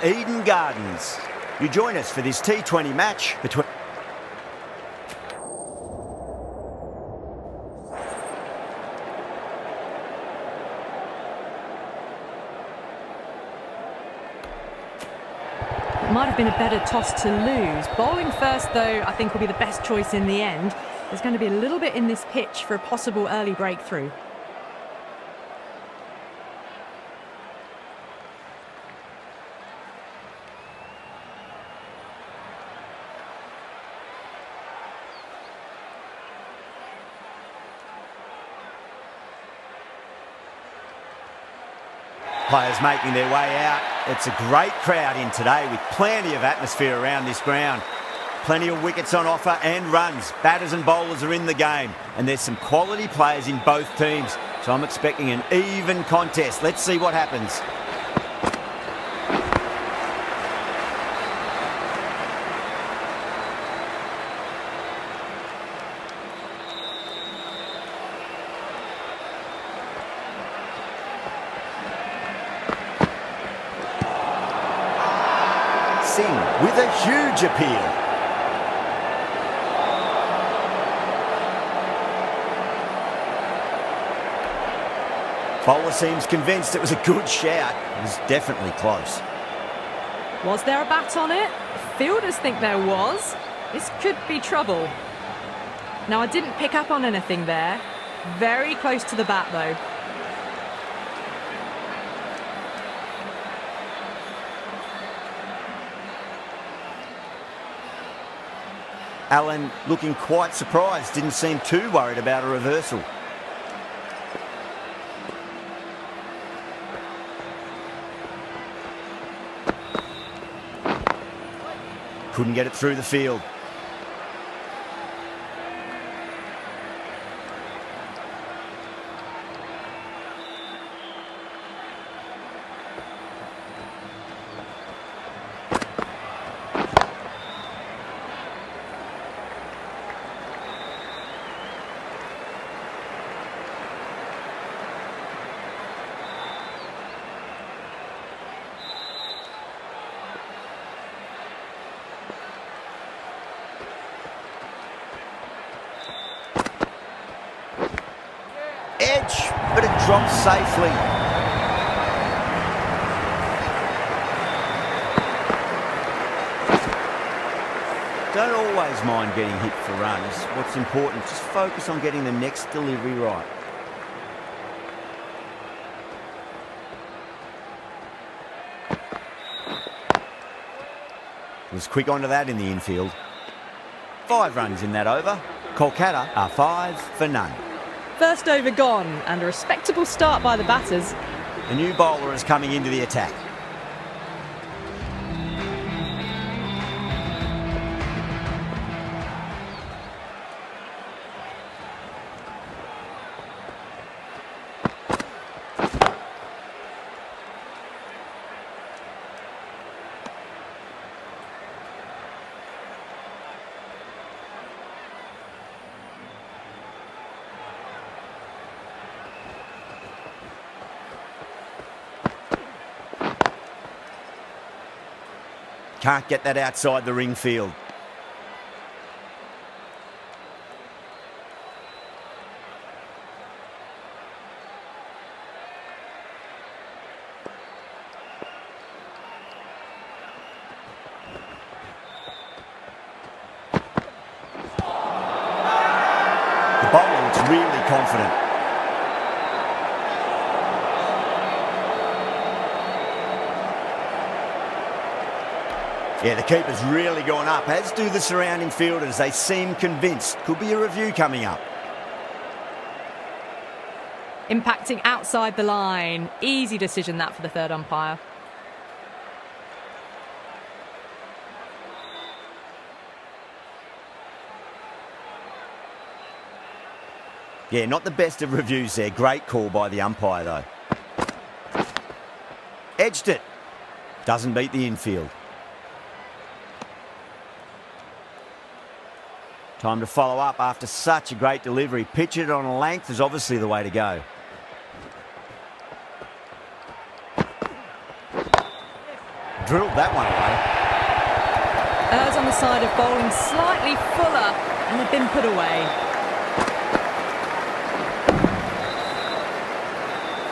Eden Gardens. You join us for this T20 match between... It might have been a better toss to lose. Bowling first, though, I think will be the best choice in the end. There's going to be a little bit in this pitch for a possible early breakthrough. Players making their way out. It's a great crowd in today with plenty of atmosphere around this ground. Plenty of wickets on offer and runs. Batters and bowlers are in the game. And there's some quality players in both teams. So I'm expecting an even contest. Let's see what happens. With a huge appeal. Bowler seems convinced it was a good shout. It was definitely close. Was there a bat on it? Fielders think there was. This could be trouble. Now, I didn't pick up on anything there. Very close to the bat, though. Allen looking quite surprised, didn't seem too worried about a reversal. Couldn't get it through the field. Edge, but it drops safely. Don't always mind getting hit for runs. What's important, just focus on getting the next delivery right. Was quick onto that in the infield. 5 runs in that over. Kolkata are 5 for none. First over gone, and a respectable start by the batters. The new bowler is coming into the attack. Can't get that outside the ring field. The bowler looks really confident. Yeah, the keeper's really gone up, as do the surrounding fielders. They seem convinced. Could be a review coming up. Impacting outside the line. Easy decision that for the third umpire. Yeah, not the best of reviews there. Great call by the umpire, though. Edged it. Doesn't beat the infield. Time to follow up after such a great delivery. Pitch it on a length is obviously the way to go. Drilled that one away. Errs on the side of bowling slightly fuller and have been put away.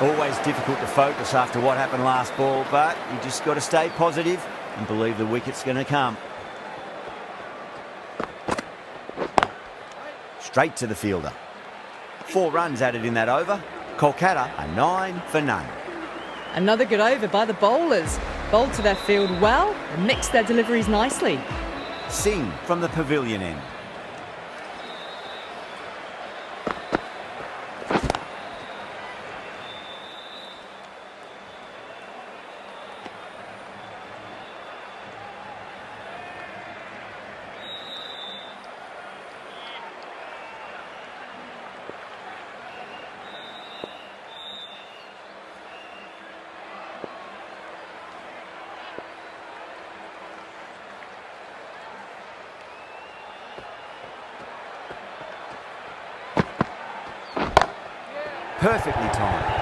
Always difficult to focus after what happened last ball, but you just got to stay positive and believe the wicket's going to come. Straight to the fielder. 4 runs added in that over. Kolkata are 9 for none. Another good over by the bowlers. Bowled to their field well and mixed their deliveries nicely. Singh from the pavilion end. Perfectly timed.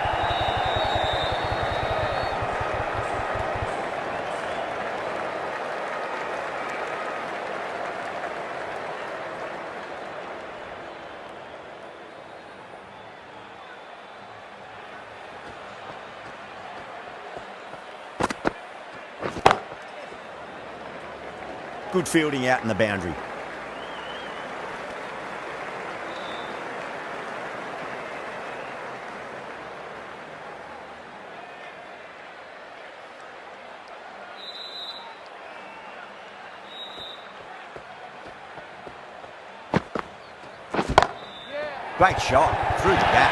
Good fielding out in the boundary. Great shot through the gap.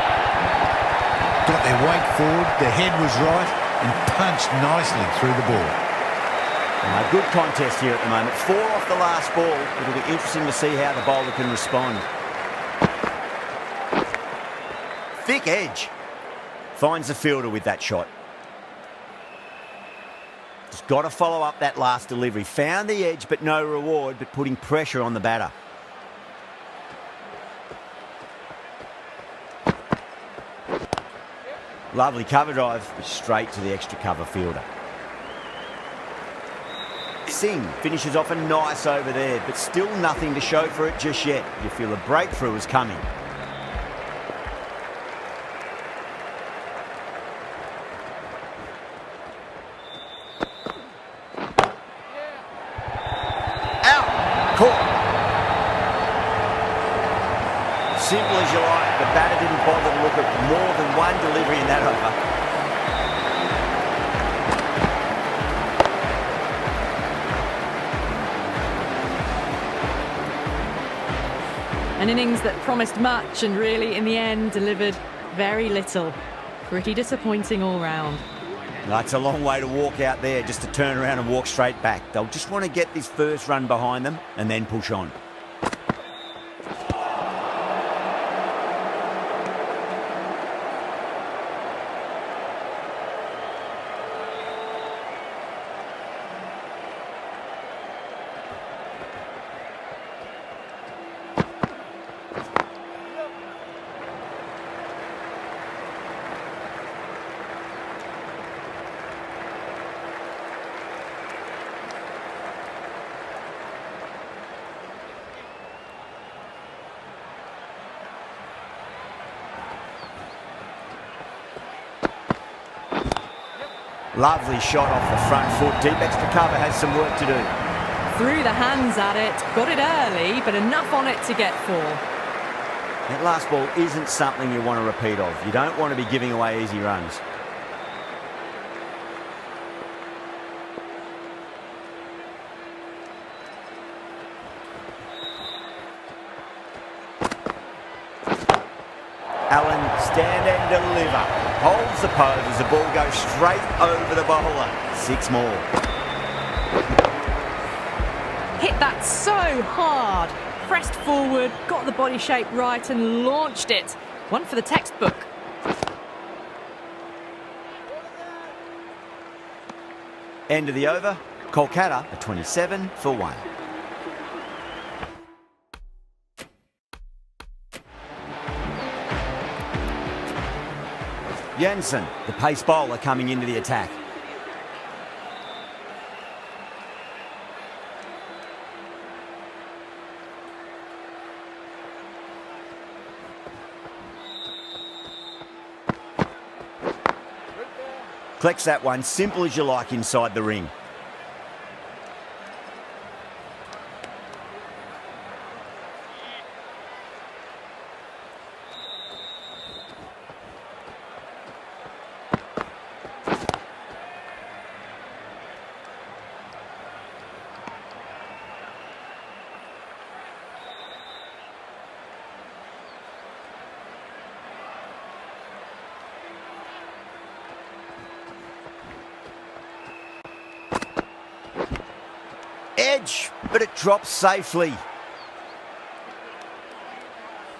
Got their weight forward, their head was right and punched nicely through the ball. A good contest here at the moment. 4 off the last ball. It'll be interesting to see how the bowler can respond. Thick edge. Finds the fielder with that shot. Just got to follow up that last delivery. Found the edge but no reward, but putting pressure on the batter. Lovely cover drive, straight to the extra cover fielder. Singh finishes off a nice over there, but still nothing to show for it just yet. You feel a breakthrough is coming. Out! Caught! Simple as you like, the batter didn't bother to look at more than one delivery in that over. An innings that promised much and really, in the end, delivered very little. Pretty disappointing all round. That's a long way to walk out there, just to turn around and walk straight back. They'll just want to get this first run behind them and then push on. Lovely shot off the front foot. Deep extra cover has some work to do. Threw the hands at it, got it early, but enough on it to get 4. That last ball isn't something you want to repeat of. You don't want to be giving away easy runs. Allen, stand and deliver. Holds the pose as the ball goes straight over the bowler. 6 more. Hit that so hard. Pressed forward, got the body shape right and launched it. One for the textbook. End of the over. Kolkata are 27 for 1. Jansen, the pace bowler, coming into the attack. Collects that one, simple as you like inside the ring. Edge, but it drops safely.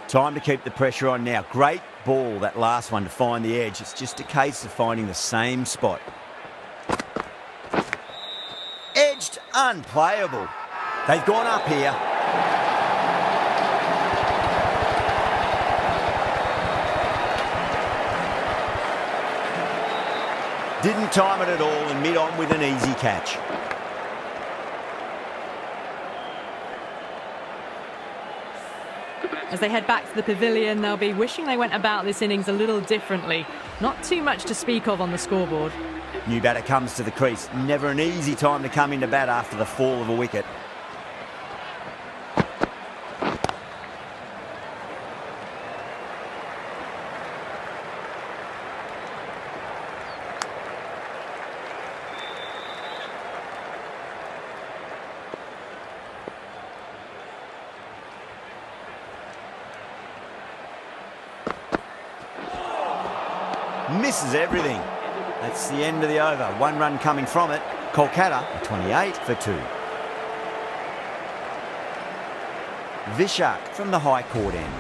Time to keep the pressure on now. Great ball, that last one, to find the edge. It's just a case of finding the same spot. Edged, unplayable. They've gone up here. Didn't time it at all and mid-on with an easy catch. As they head back to the pavilion, they'll be wishing they went about this innings a little differently. Not too much to speak of on the scoreboard. New batter comes to the crease. Never an easy time to come into bat after the fall of a wicket. Misses everything. That's the end of the over. 1 run coming from it. Kolkata, 28 for 2. Vishak from the high court end.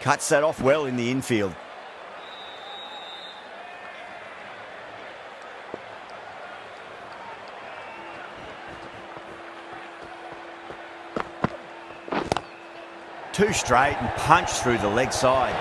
Cuts that off well in the infield. Two straight and punch through the leg side.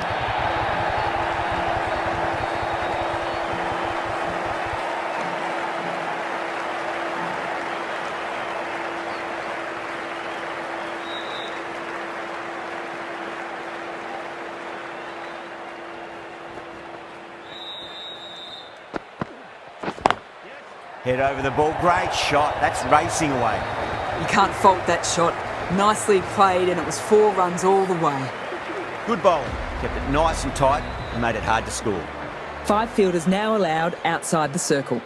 Head over the ball, great shot, that's racing away. You can't fault that shot. Nicely played, and it was 4 runs all the way. Good bowling, kept it nice and tight and made it hard to score. 5 fielders now allowed outside the circle.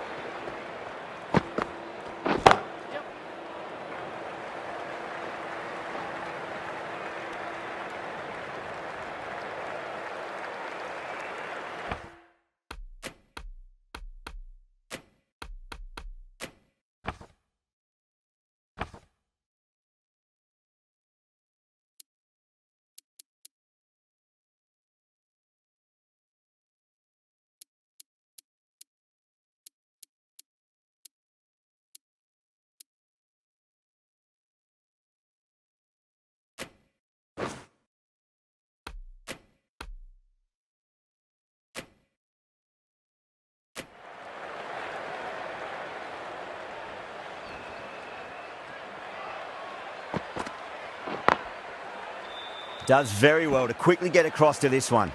Does very well to quickly get across to this one.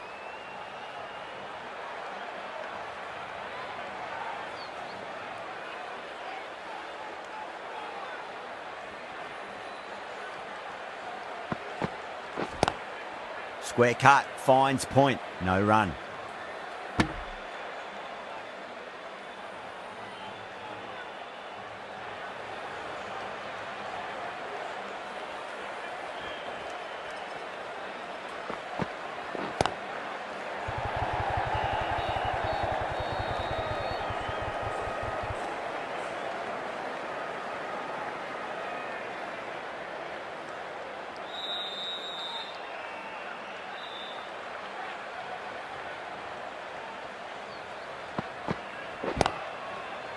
Square cut, finds point, no run.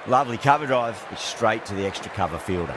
Lovely cover drive, it's straight to the extra cover fielder.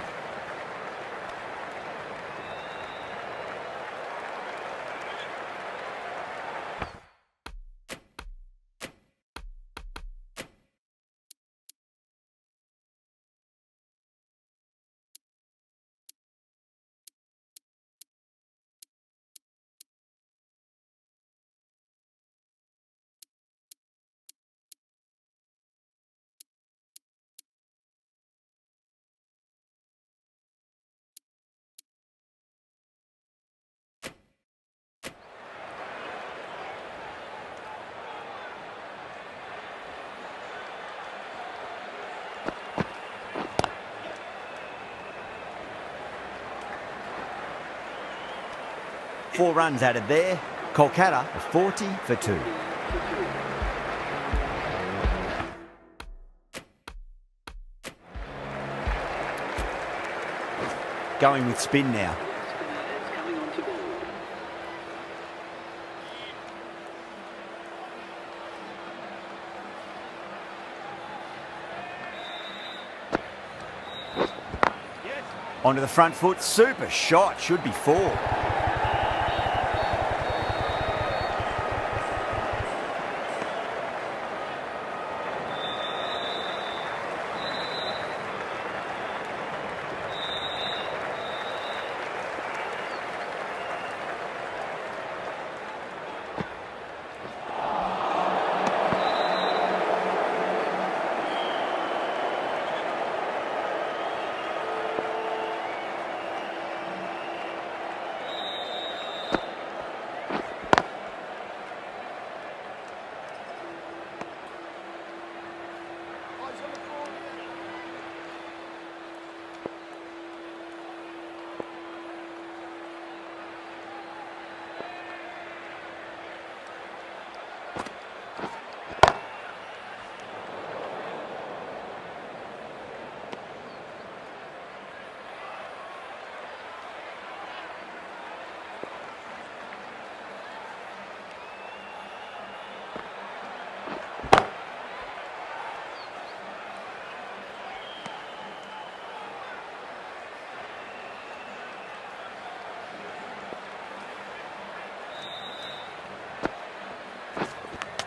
Four runs added there. Kolkata are 40 for 2. Going with spin now. Onto the front foot, super shot, should be 4.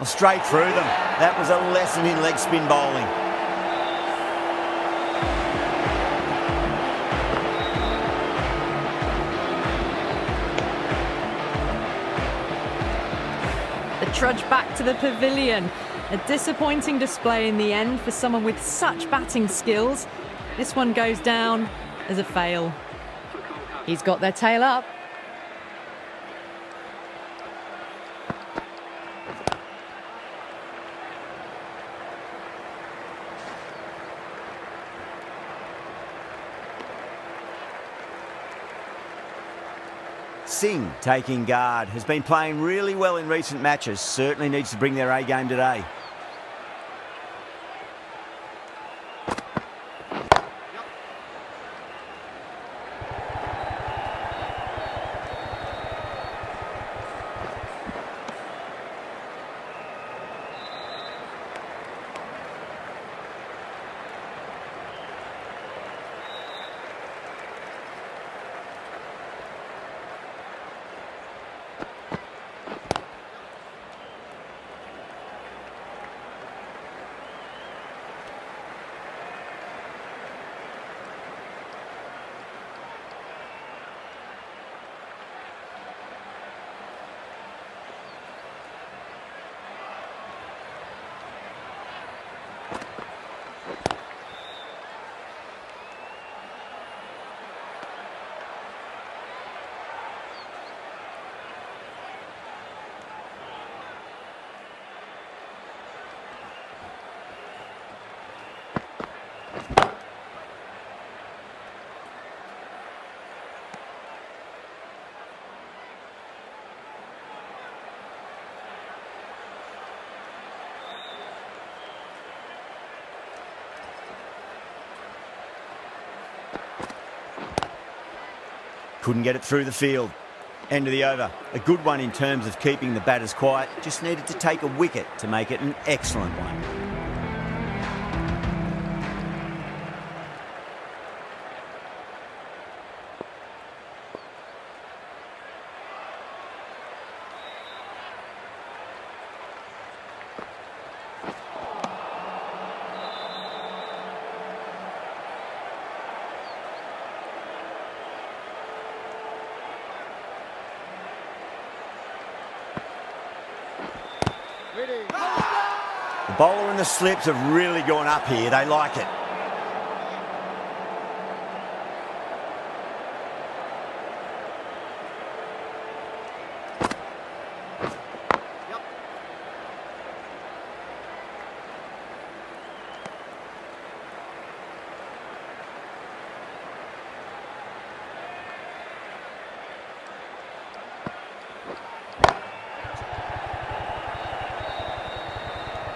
Straight through them. That was a lesson in leg spin bowling. The trudge back to the pavilion. A disappointing display in the end for someone with such batting skills. This one goes down as a fail. He's got their tail up. Singh, taking guard, has been playing really well in recent matches. Certainly needs to bring their A game today. Couldn't get it through the field. End of the over. A good one in terms of keeping the batters quiet. Just needed to take a wicket to make it an excellent one. The bowler and the slips have really gone up here. They like it.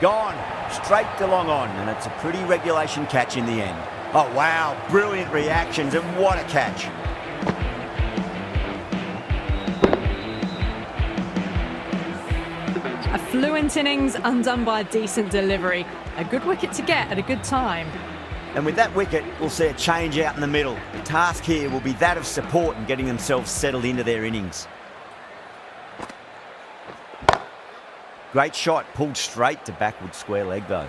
Gone, straight to long on, and it's a pretty regulation catch in the end. Oh wow, brilliant reactions, and what a catch. A fluent innings undone by a decent delivery. A good wicket to get at a good time. And with that wicket, we'll see a change out in the middle. The task here will be that of support and getting themselves settled into their innings. Great shot, pulled straight to backward square leg though.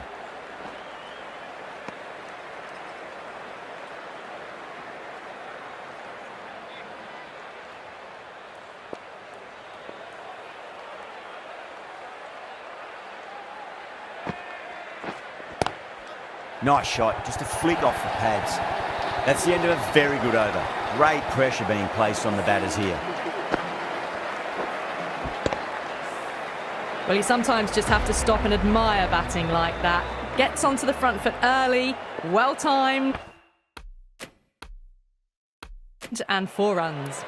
Nice shot, just a flick off the pads. That's the end of a very good over. Great pressure being placed on the batters here. Well, you sometimes just have to stop and admire batting like that. Gets onto the front foot early, well timed, and 4 runs.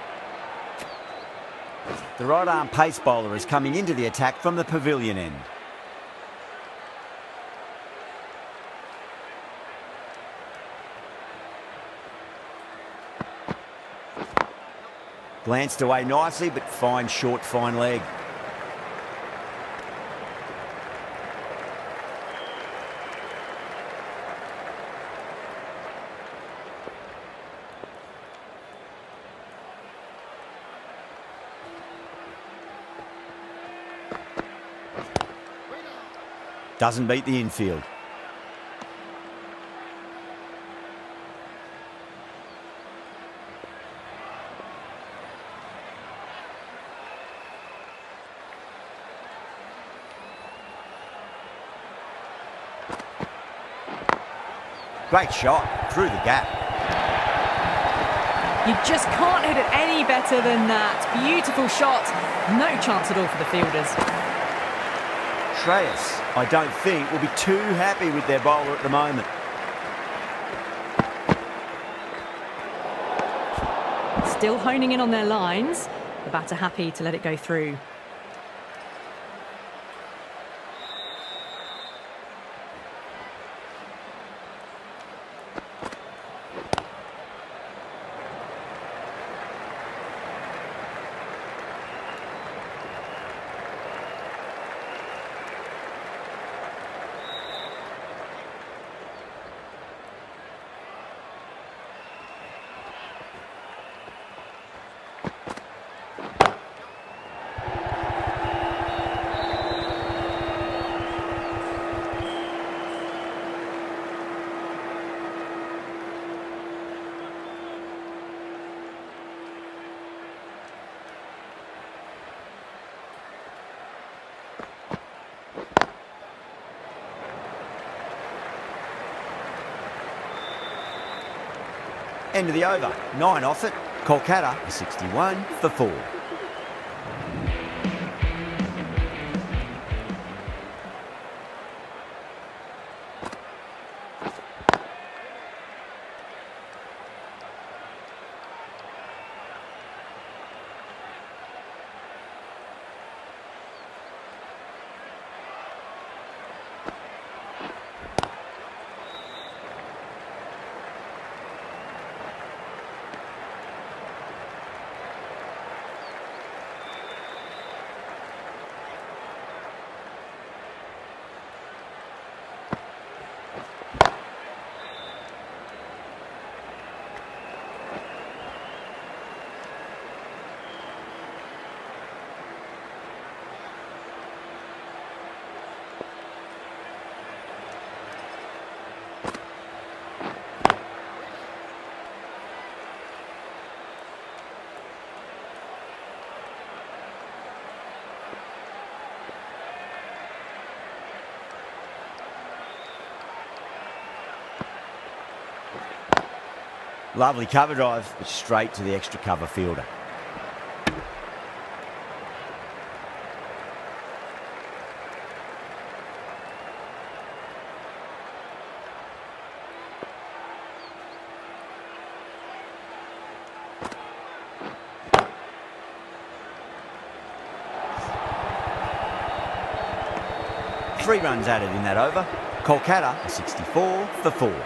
The right arm pace bowler is coming into the attack from the pavilion end. Glanced away nicely, but fine short, fine leg. Doesn't beat the infield. Great shot, through the gap. You just can't hit it any better than that. Beautiful shot. No chance at all for the fielders. Shreyas, I don't think, will be too happy with their bowler at the moment. Still honing in on their lines. The batter happy to let it go through. End of the over. 9 off it. Kolkata 61 for 4. Lovely cover drive, but straight to the extra cover fielder. Three runs added in that over. Kolkata 64 for 4.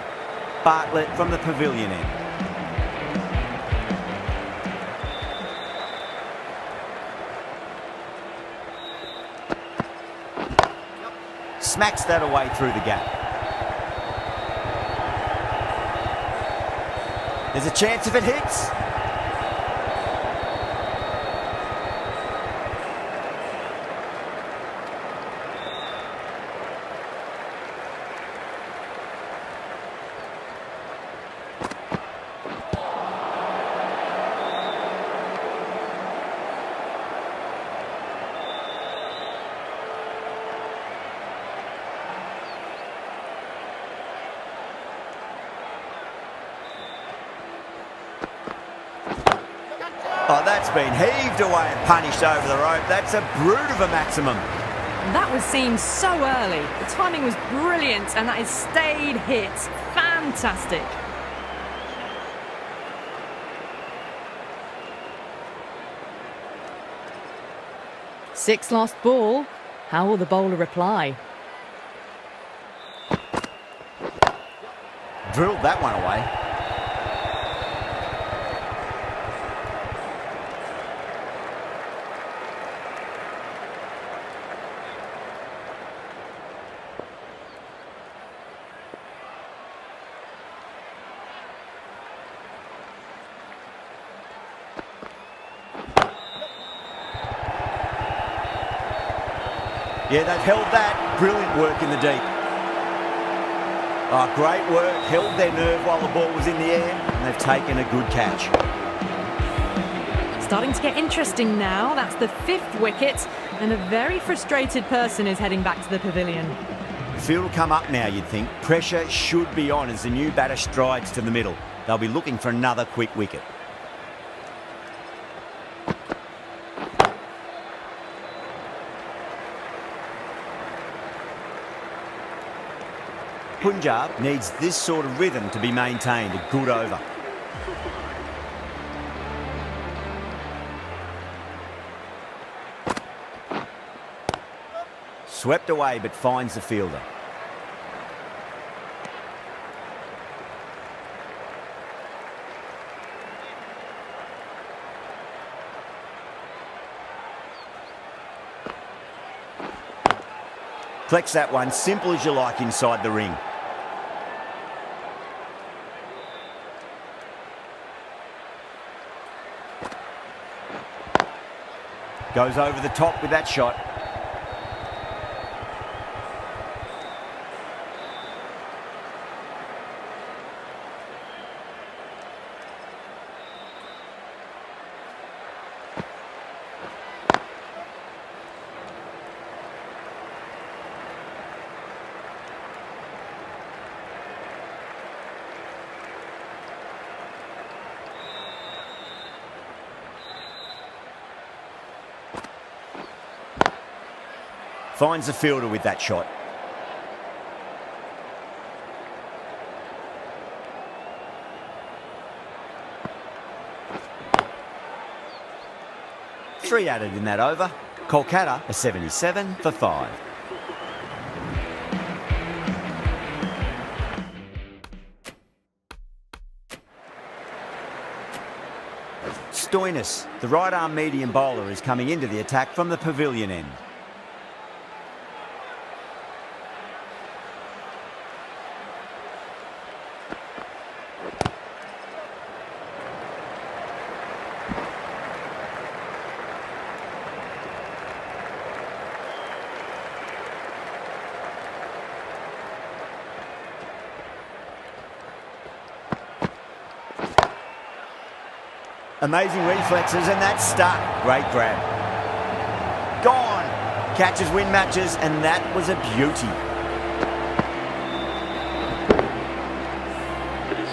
Bartlett from the pavilion end. Smacks that away through the gap. There's a chance if it hits. Oh, that's been heaved away and punished over the rope. That's a brute of a maximum. That was seen so early. The timing was brilliant, and that is stayed hit. Fantastic. Six lost ball. How will the bowler reply? Drilled that one away. Yeah, they've held that. Brilliant work in the deep. Oh, great work. Held their nerve while the ball was in the air, and they've taken a good catch. Starting to get interesting now. That's the 5th wicket, and a very frustrated person is heading back to the pavilion. The field will come up now, you'd think. Pressure should be on as the new batter strides to the middle. They'll be looking for another quick wicket. Punjab needs this sort of rhythm to be maintained. A good over. Swept away but finds the fielder. Collects that one, simple as you like inside the ring. Goes over the top with that shot. Finds the fielder with that shot. Three added in that over. Kolkata a 77 for 5. Stoinis, the right arm medium bowler, is coming into the attack from the pavilion end. Amazing reflexes, and that's stuck. Great grab. Gone. Catches win matches, and that was a beauty.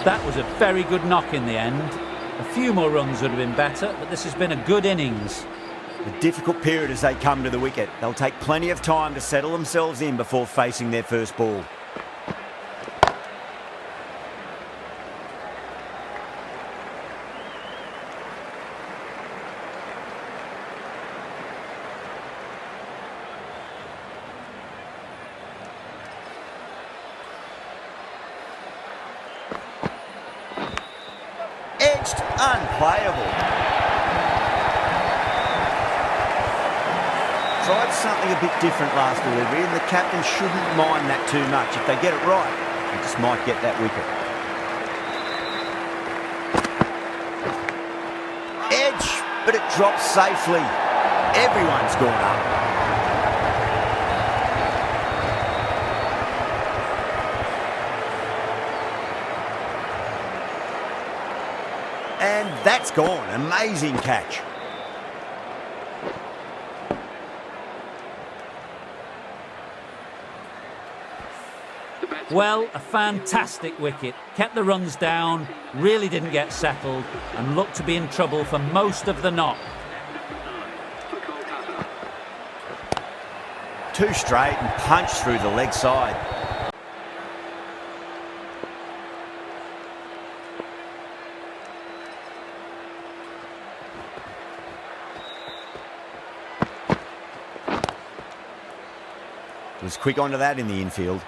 That was a very good knock in the end. A few more runs would have been better, but this has been a good innings. A difficult period as they come to the wicket. They'll take plenty of time to settle themselves in before facing their first ball. Edged, unplayable. Tried something a bit different last delivery, and the captain shouldn't mind that too much. If they get it right, they just might get that wicket. Edge, but it drops safely. Everyone's gone up. And that's gone. Amazing catch. Well, a fantastic wicket. Kept the runs down, really didn't get settled, and looked to be in trouble for most of the knock. Two straight and punched through the leg side. Was quick onto that in the infield.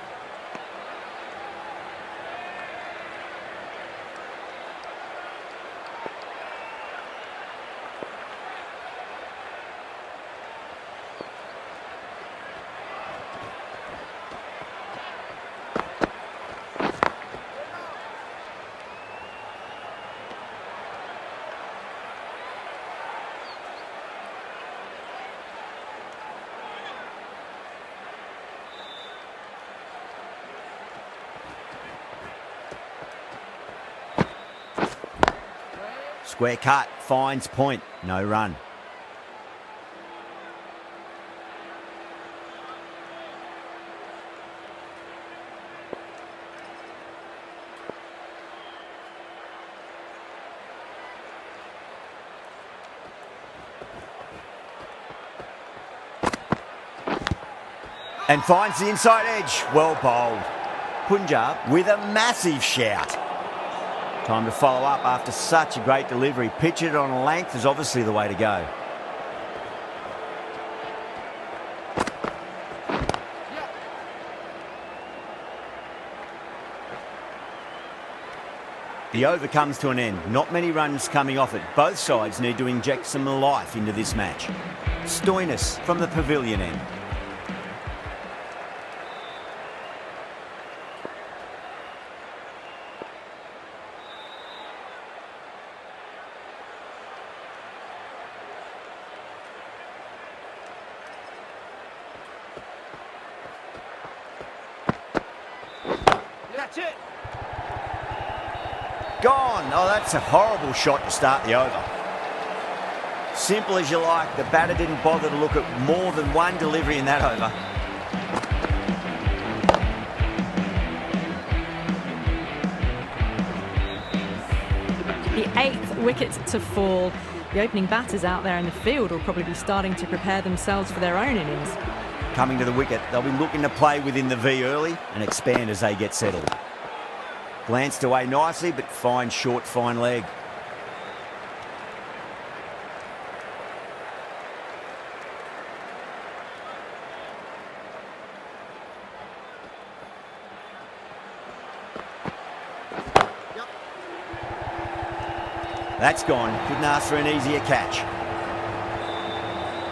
Square cut, finds point, no run. And finds the inside edge, well bowled. Punjab with a massive shout. Time to follow up after such a great delivery. Pitch it on a length is obviously the way to go. The over comes to an end. Not many runs coming off it. Both sides need to inject some life into this match. Stoinis from the pavilion end. That's it. Gone. Oh, that's a horrible shot to start the over. Simple as you like, the batter didn't bother to look at more than one delivery in that over. The 8th wicket to fall. The opening batters out there in the field will probably be starting to prepare themselves for their own innings. Coming to the wicket, they'll be looking to play within the V early and expand as they get settled. Glanced away nicely, but fine short, fine leg. That's gone. Couldn't ask for an easier catch.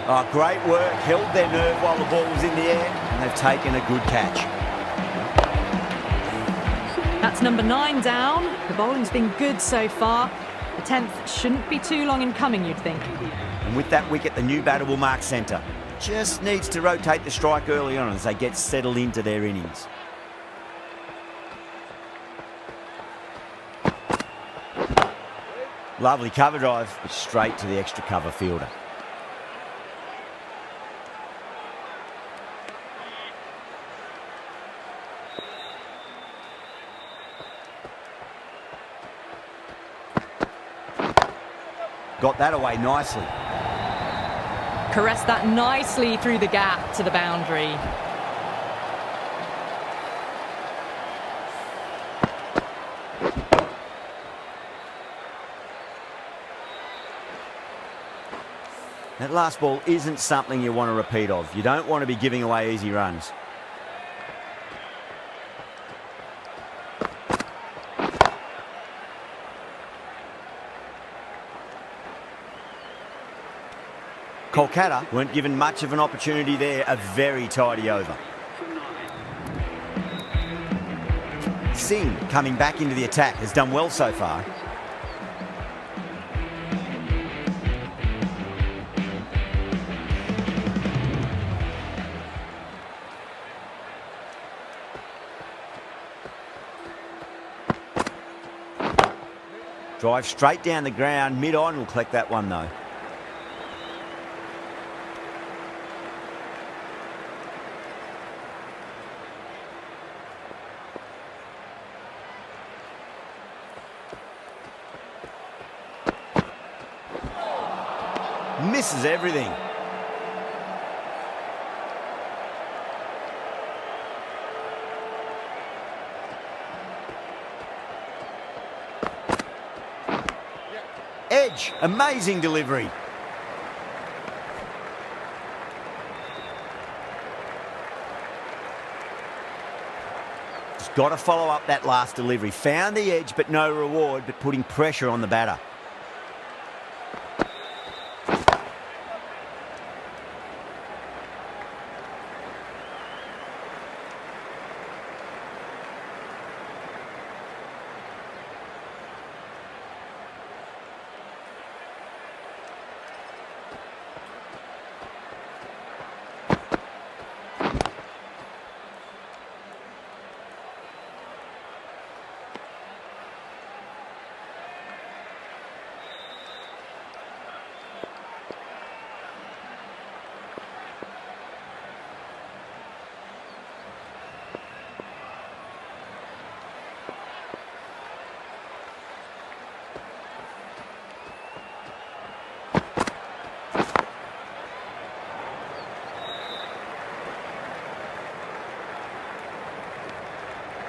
Oh, great work. Held their nerve while the ball was in the air, and they've taken a good catch. That's number 9 down. The bowling's been good so far. The 10th shouldn't be too long in coming, you'd think. And with that wicket, the new batter will mark centre. Just needs to rotate the strike early on as they get settled into their innings. Lovely cover drive, but straight to the extra cover fielder. got that away nicely. Caressed that nicely through the gap to the boundary. That last ball isn't something you want to repeat of. You don't want to be giving away easy runs. Kolkata weren't given much of an opportunity there. A very tidy over. Singh coming back into the attack has done well so far. Drive straight down the ground, mid-on will collect that one though. Misses everything. Edge, amazing delivery. Just got to follow up that last delivery. Found the edge, but no reward, but putting pressure on the batter.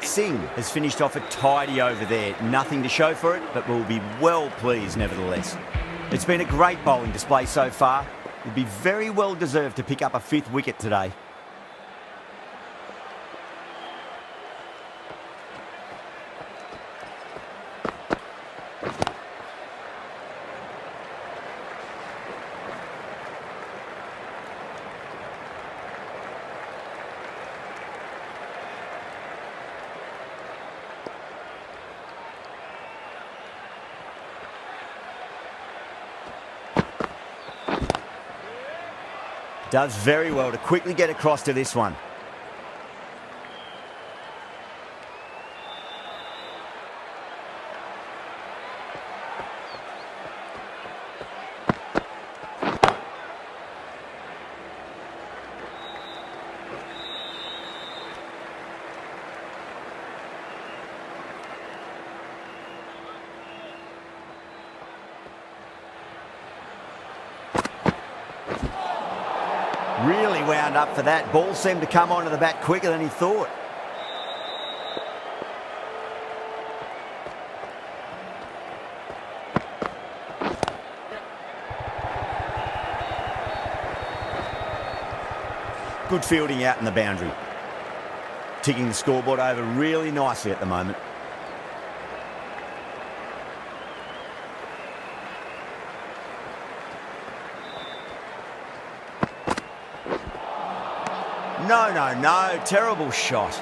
Singh has finished off a tidy over there. Nothing to show for it, but we'll be well pleased nevertheless. It's been a great bowling display so far. It'd be very well deserved to pick up a 5th wicket today. Does very well to quickly get across to this one. Really wound up for that. Ball seemed to come onto the bat quicker than he thought. Good fielding out in the boundary. Ticking the scoreboard over really nicely at the moment. No, terrible shot.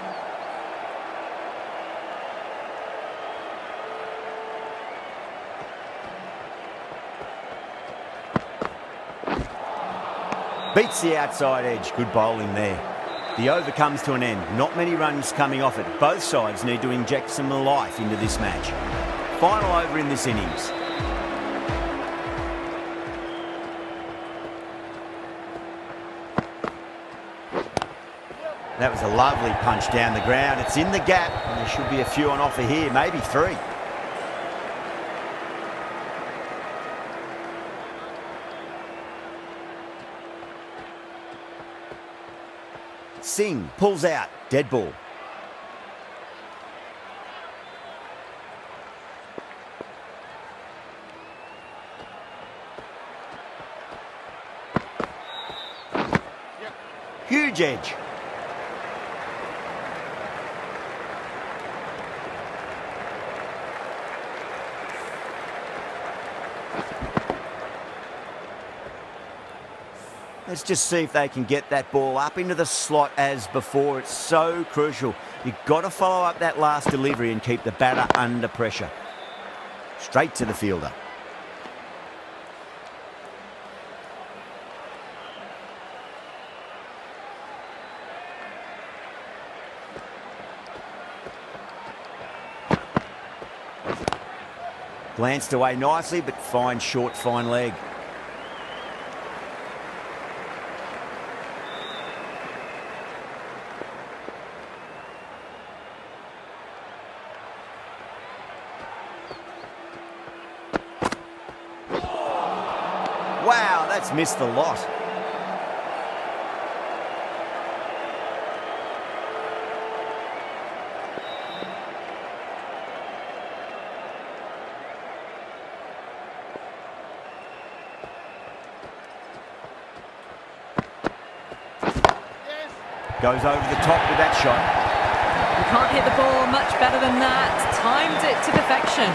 Beats the outside edge, good bowling there. The over comes to an end, not many runs coming off it. Both sides need to inject some life into this match. Final over in this innings. That was a lovely punch down the ground. It's in the gap, and there should be a few on offer here, maybe 3. Singh pulls out. Dead ball. Huge edge. Let's just see if they can get that ball up into the slot as before. It's so crucial. You've got to follow up that last delivery and keep the batter under pressure. Straight to the fielder. Glanced away nicely, but fine short, fine leg. Wow, that's missed the lot. Goes over the top with that shot. You can't hit the ball much better than that. Timed it to perfection.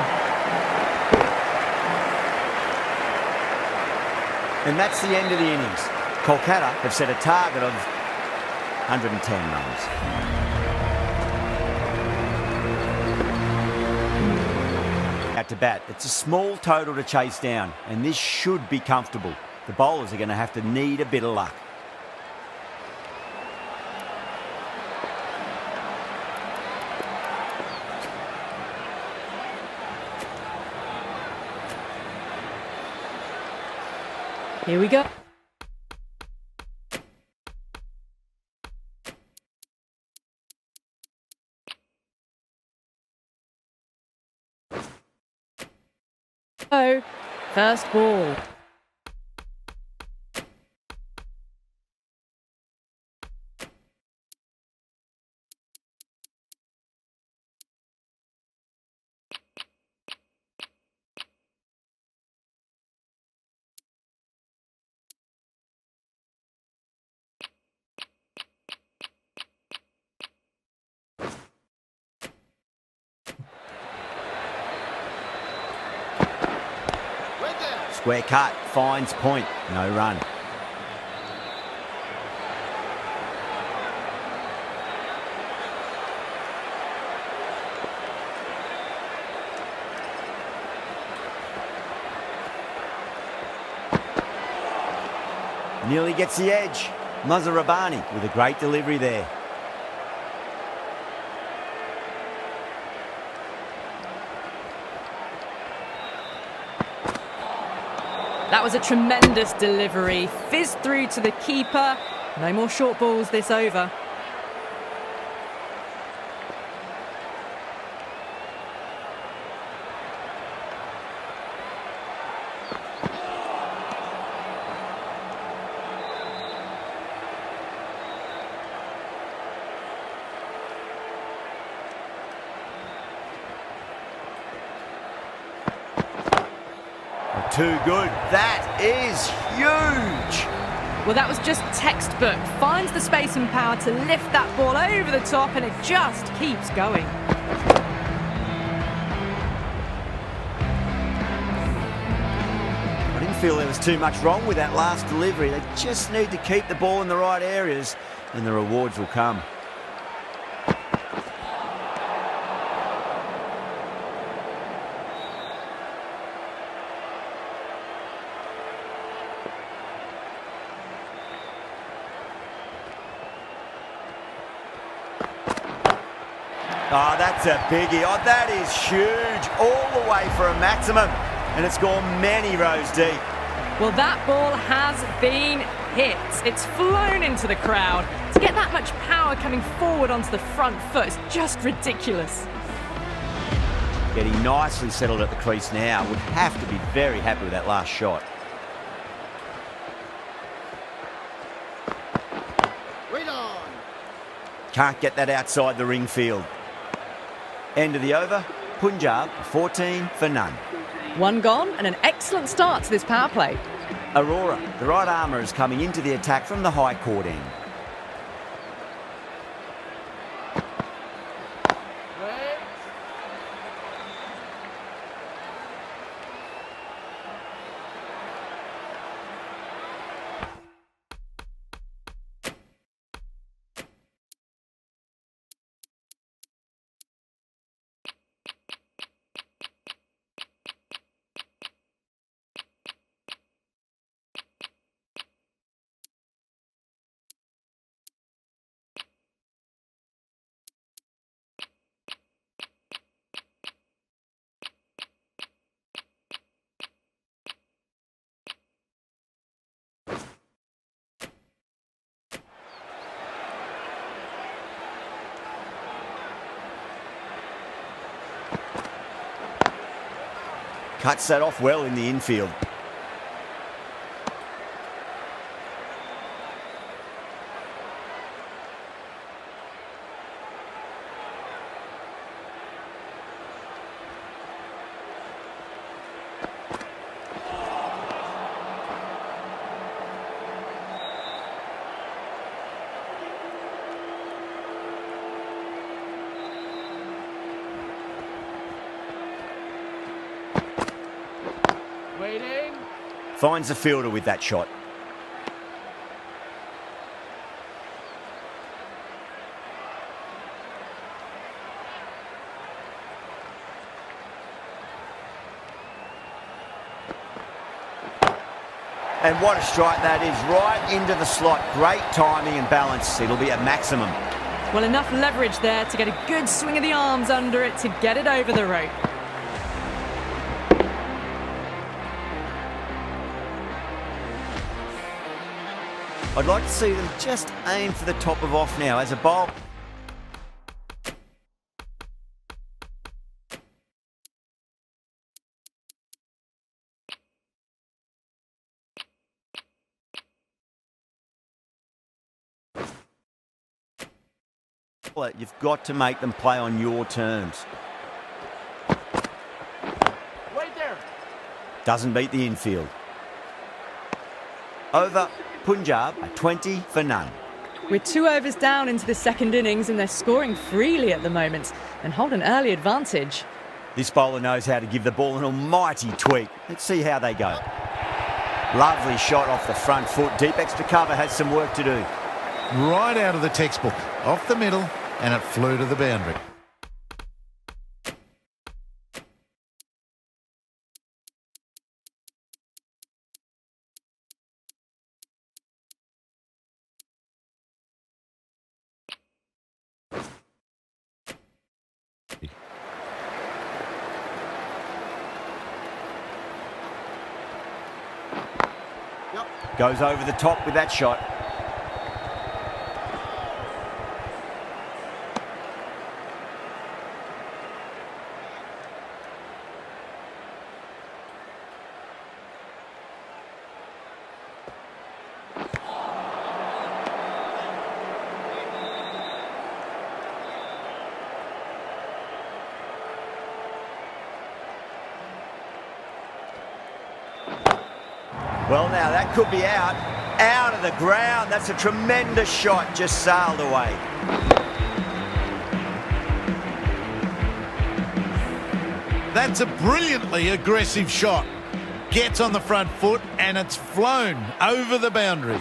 And that's the end of the innings. Kolkata have set a target of 110 runs. Out to bat, it's a small total to chase down, and this should be comfortable. The bowlers are going to have to need a bit of luck. Here we go. So, first ball. Square cut, finds point, no run. Nearly gets the edge. Mazharabani with a great delivery there. That was a tremendous delivery. Fizzed through to the keeper. No more short balls this over. Too good. That is huge. Well, that was just textbook. Finds the space and power to lift that ball over the top, and it just keeps going. I didn't feel there was too much wrong with that last delivery. They just need to keep the ball in the right areas, and the rewards will come. Oh, that's a biggie. Oh, that is huge. All the way for a maximum. And it's gone many rows deep. Well, that ball has been hit. It's flown into the crowd. To get that much power coming forward onto the front foot is just ridiculous. Getting nicely settled at the crease now. Would have to be very happy with that last shot. Can't get that outside the ring field. End of the over. Punjab 14 for none. One gone and an excellent start to this power play. Aurora, the right armour, is coming into the attack from the high court end. Cuts that off well in the infield. Finds the fielder with that shot. And what a strike that is, right into the slot. Great timing and balance. It'll be at maximum. Well, enough leverage there to get a good swing of the arms under it to get it over the rope. I'd like to see them just aim for the top of off now as a bowl. You've got to make them play on your terms. Wait there. Doesn't beat the infield. Over. Punjab are 20 for none. We're 2 overs down into the second innings and they're scoring freely at the moment and hold an early advantage. This bowler knows how to give the ball an almighty tweak. Let's see how they go. Lovely shot off the front foot. Deep extra cover has some work to do. Right out of the textbook, off the middle, and it flew to the boundary. Goes over the top with that shot. Well, now that could be out of the ground. That's a tremendous shot, just sailed away. That's a brilliantly aggressive shot. Gets on the front foot and it's flown over the boundary.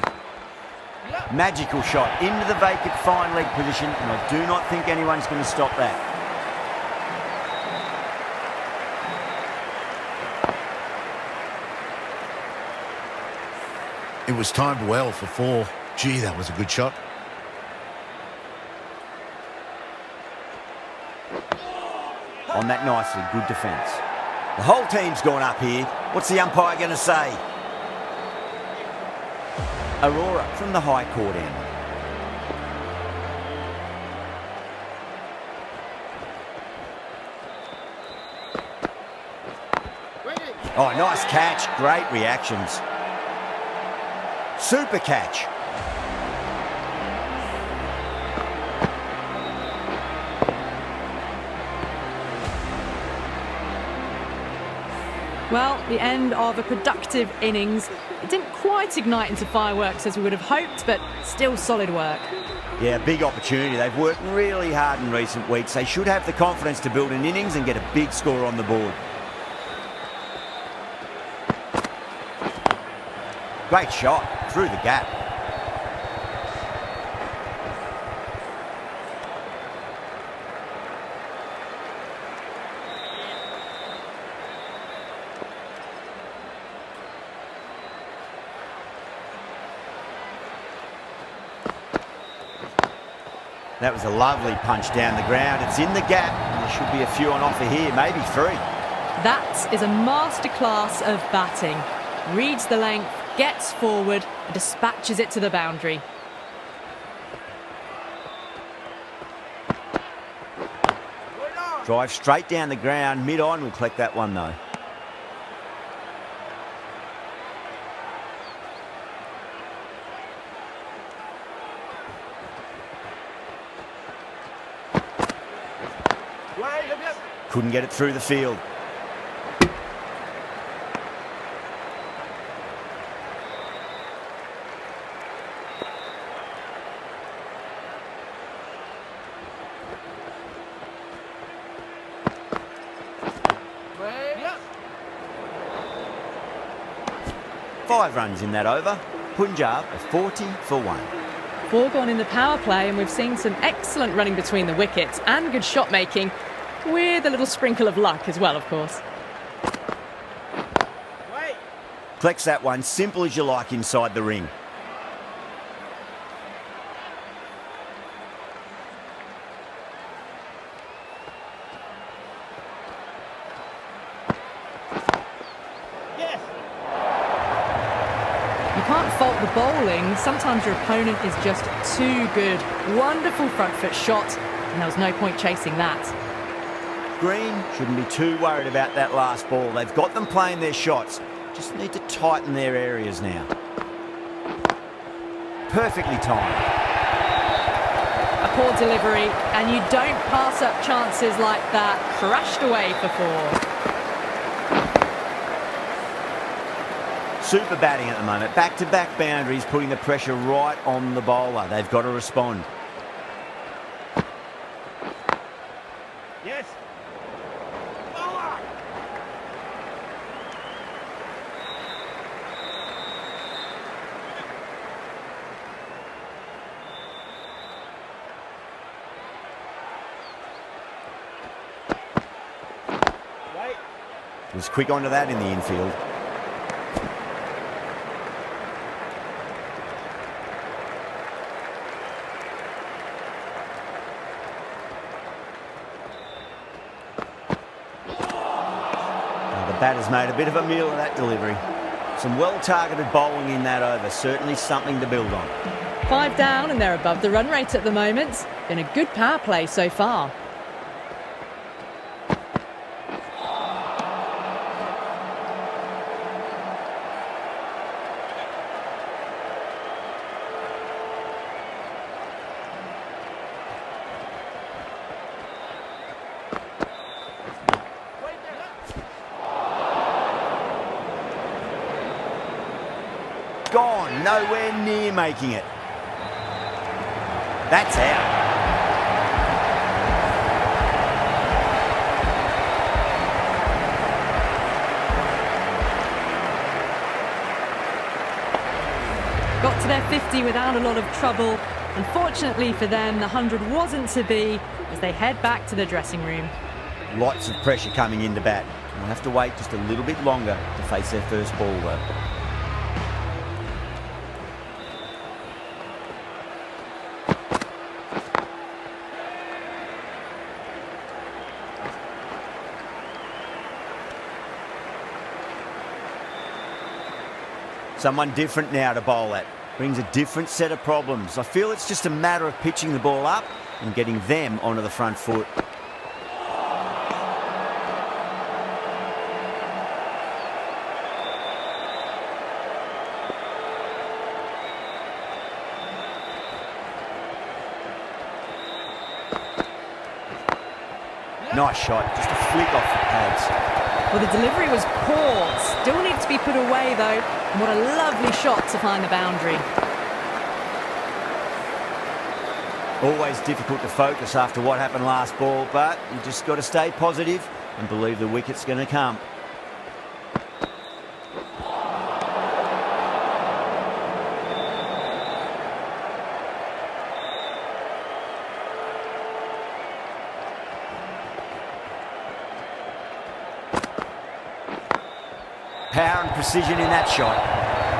Magical shot into the vacant fine leg position, and I do not think anyone's going to stop that. It was timed well for 4. Gee, that was a good shot. On that nicely, good defence. The whole team's gone up here. What's the umpire going to say? Aurora from the high court end. Oh, nice catch. Great reactions. Super catch. Well, the end of a productive innings. It didn't quite ignite into fireworks as we would have hoped, but still solid work. Yeah, big opportunity. They've worked really hard in recent weeks. They should have the confidence to build an innings and get a big score on the board. Great shot through the gap. That was a lovely punch down the ground. It's in the gap, and there should be a few on offer here, maybe 3. That is a masterclass of batting. Reads the length, gets forward, and dispatches it to the boundary. Drive straight down the ground, mid-on. We'll collect that one, though. Couldn't get it through the field. Five runs in that over. Punjab are 40 for 1. 4 gone in the power play, and we've seen some excellent running between the wickets and good shot making, with a little sprinkle of luck as well, of course. Collects that one, simple as you like inside the ring. You can't fault the bowling. Sometimes your opponent is just too good. Wonderful front foot shot, and there was no point chasing that. Green shouldn't be too worried about that last ball. They've got them playing their shots. Just need to tighten their areas now. Perfectly timed. A poor delivery, and you don't pass up chances like that. Crashed away for 4. Super batting at the moment. Back-to-back boundaries, putting the pressure right on the bowler. They've got to respond. Yes. Was quick onto that in the infield. The batter's made a bit of a meal of that delivery. Some well-targeted bowling in that over. Certainly something to build on. 5 down, and they're above the run rate at the moment. Been a good power play so far. Gone, nowhere near making it. That's out. Got to their 50 without a lot of trouble. Unfortunately for them, the 100 wasn't to be as they head back to the dressing room. Lots of pressure coming into bat. They'll have to wait just a little bit longer to face their first ball, though. Someone different now to bowl at. Brings a different set of problems. I feel it's just a matter of pitching the ball up and getting them onto the front foot. Nice shot, just a flick off the pads. Well, the delivery was poor. Still needs to be put away, though. And what a lovely shot to find the boundary. Always difficult to focus after what happened last ball, but you just got to stay positive and believe the wicket's going to come. Power and precision in that shot.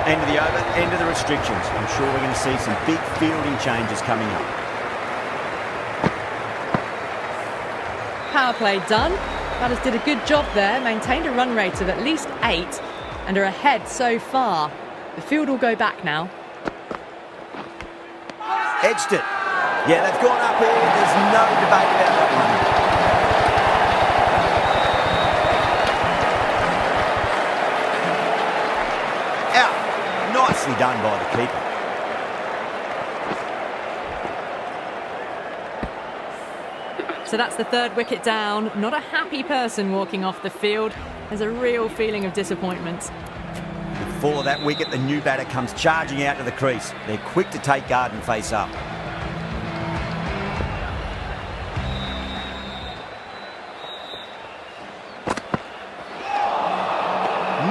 End of the over, end of the restrictions. I'm sure we're going to see some big fielding changes coming up. Power play done. Batters did a good job there, maintained a run rate of at least 8 and are ahead so far. The field will go back now. Edged it. Yeah, they've gone up here. There's no debate about that one. Out. Nicely done by the keeper. So that's the third wicket down. Not a happy person walking off the field. There's a real feeling of disappointment. Before that wicket, the new batter comes charging out to the crease. They're quick to take guard and face up.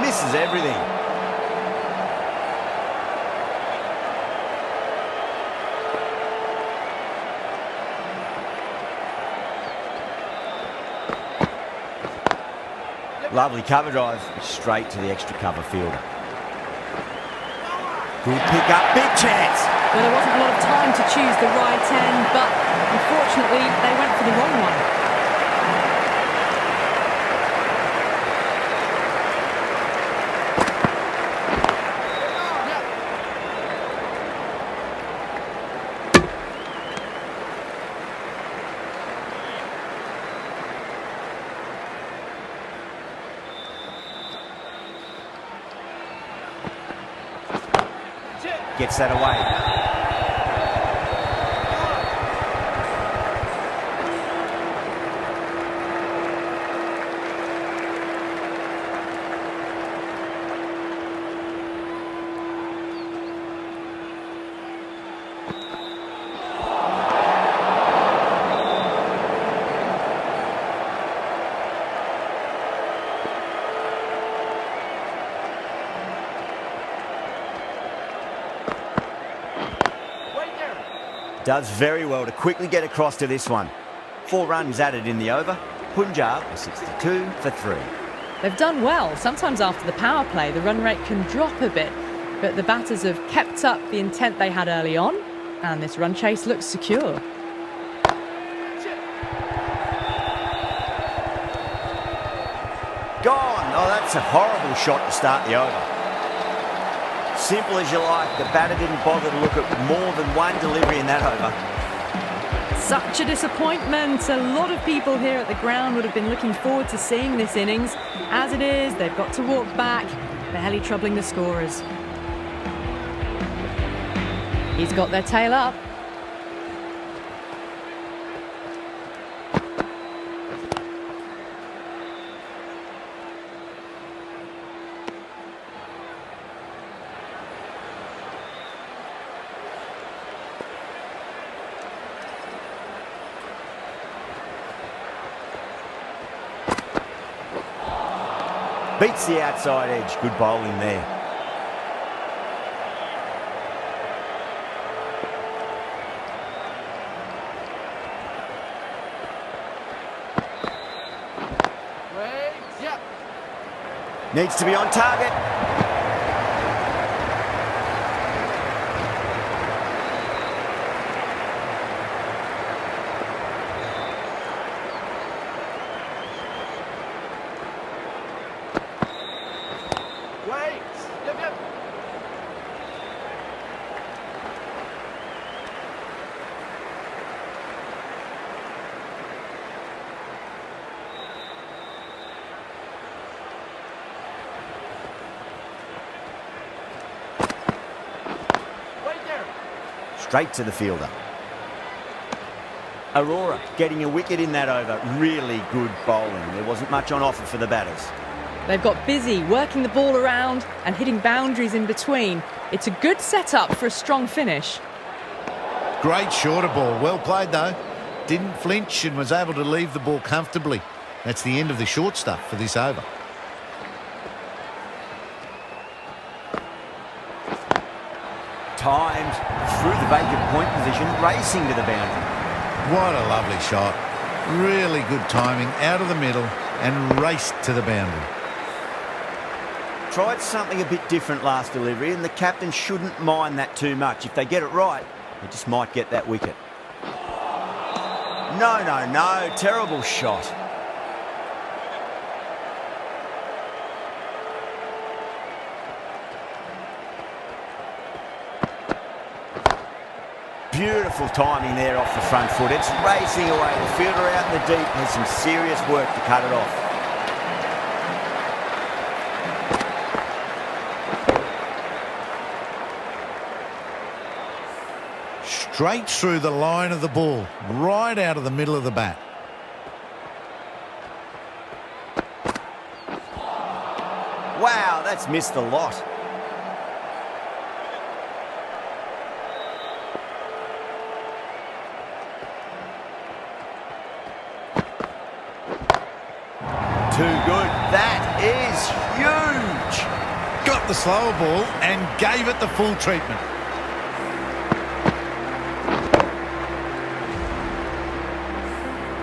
Misses everything. Lovely cover drive, straight to the extra cover fielder. Good pick up, big chance. Well, there wasn't a lot of time to choose the right end, but unfortunately they went for the wrong one. Gets that away. Does very well to quickly get across to this one. 4 runs added in the over. Punjab are 62 for 3. They've done well. Sometimes after the power play, the run rate can drop a bit, but the batters have kept up the intent they had early on, and this run chase looks secure. Gone. Oh, that's a horrible shot to start the over. Simple as you like, the batter didn't bother to look at more than one delivery in that over. Such a disappointment. A lot of people here at the ground would have been looking forward to seeing this innings. As it is, they've got to walk back, barely troubling the scorers. He's got their tail up. Beats the outside edge. Good bowling there. Needs to be on target. Straight to the fielder. Aurora getting a wicket in that over. Really good bowling. There wasn't much on offer for the batters. They've got busy working the ball around and hitting boundaries in between. It's a good setup for a strong finish. Great shorter ball. Well played, though. Didn't flinch and was able to leave the ball comfortably. That's the end of the short stuff for this over. Timed through the vacant point position, racing to the boundary. What a lovely shot. Really good timing, out of the middle and raced to the boundary. Tried something a bit different last delivery, and the captain shouldn't mind that too much. If they get it right, they just might get that wicket. No, terrible shot. Beautiful timing there off the front foot. It's racing away. The fielder out in the deep has some serious work to cut it off. Straight through the line of the ball, right out of the middle of the bat. Wow, that's missed a lot. Too good. That is huge. Got the slower ball and gave it the full treatment.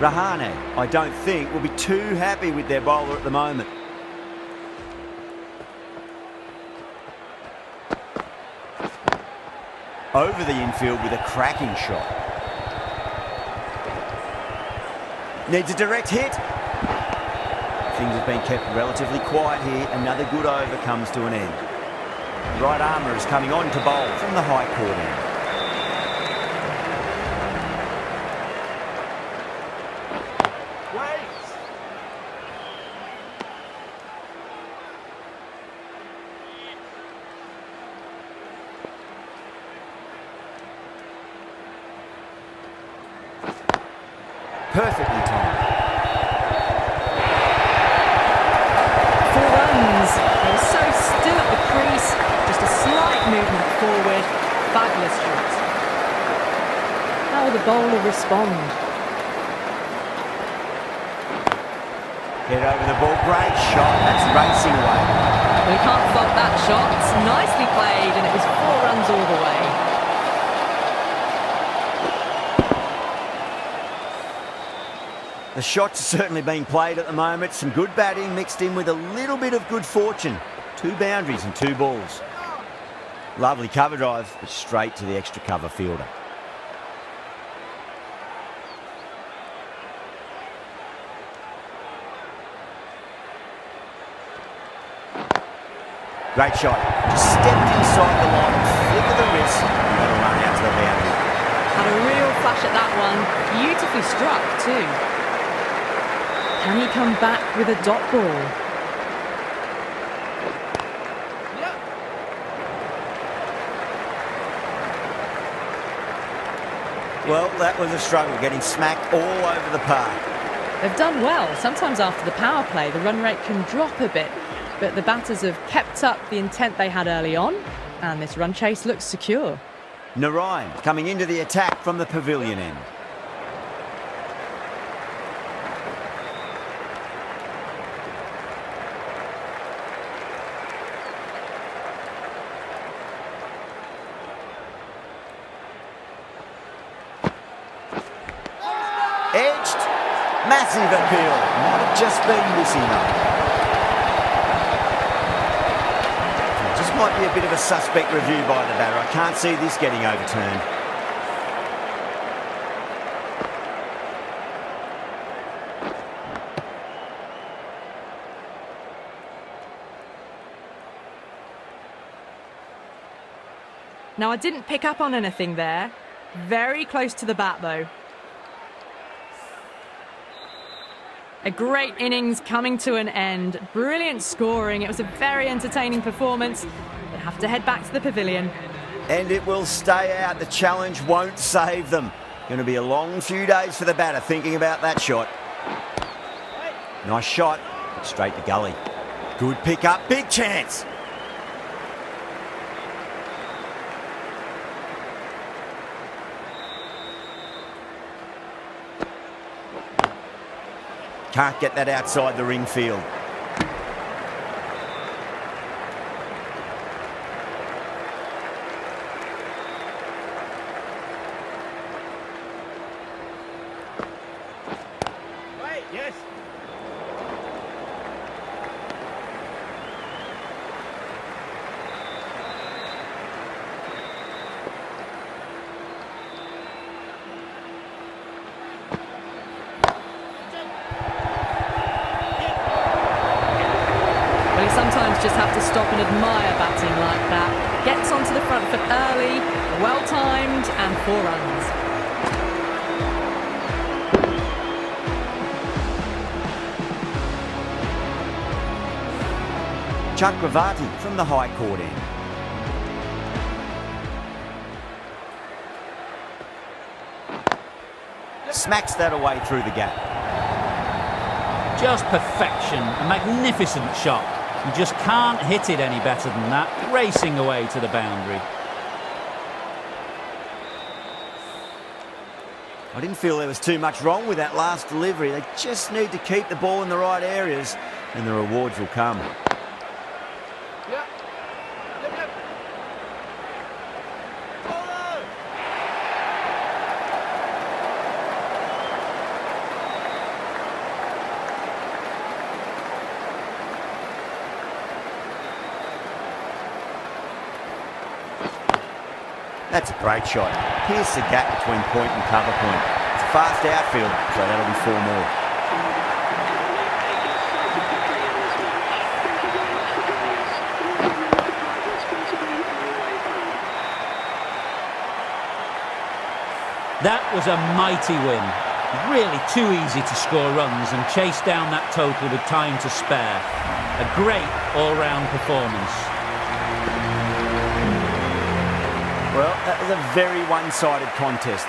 Rahane, I don't think, will be too happy with their bowler at the moment. Over the infield with a cracking shot. Needs a direct hit. Things have been kept relatively quiet here. Another good over comes to an end. The right armour is coming on to bowl from the high court end. Perfectly timed. 4 runs. They were so still at the crease. Just a slight movement forward. Fabulous shot. How will the bowler respond? Head over the ball. Great shot. That's racing away. We can't fault that shot. It's nicely played, and it was 4 runs all the way. The shots are certainly being played at the moment. Some good batting mixed in with a little bit of good fortune. 2 boundaries and 2 balls. Lovely cover drive, but straight to the extra cover fielder. Great shot. Just stepped inside the line, flick of the wrist, and let it run out to the boundary. Had a real flash at that one. Beautifully struck too. Can he come back with a dot ball? Well, that was a struggle, getting smacked all over the park. They've done well. Sometimes after the power play, the run rate can drop a bit, but the batters have kept up the intent they had early on, and this run chase looks secure. Narayan coming into the attack from the pavilion end. Edged. Massive appeal. Might have just been missing though. Just might be a bit of a suspect review by the batter. I can't see this getting overturned. Now, I didn't pick up on anything there. Very close to the bat though. A great innings coming to an end. Brilliant scoring. It was a very entertaining performance. They have to head back to the pavilion. And it will stay out. The challenge won't save them. Going to be a long few days for the batter thinking about that shot. Nice shot, but straight to gully. Good pick up, big chance. Can't get that outside the ring field. Yes. Well, you sometimes just have to stop and admire batting like that. Gets onto the front foot early, well timed, and 4 runs. Chakravarti from the high court end. Smacks that away through the gap. Just perfection, a magnificent shot. You just can't hit it any better than that, racing away to the boundary. I didn't feel there was too much wrong with that last delivery. They just need to keep the ball in the right areas and the rewards will come. That's a great shot. Pierce the gap between point and cover point. It's a fast outfield, so that'll be 4 more. That was a mighty win. Really too easy to score runs and chase down that total with time to spare. A great all-round performance. Well, that was a very one-sided contest.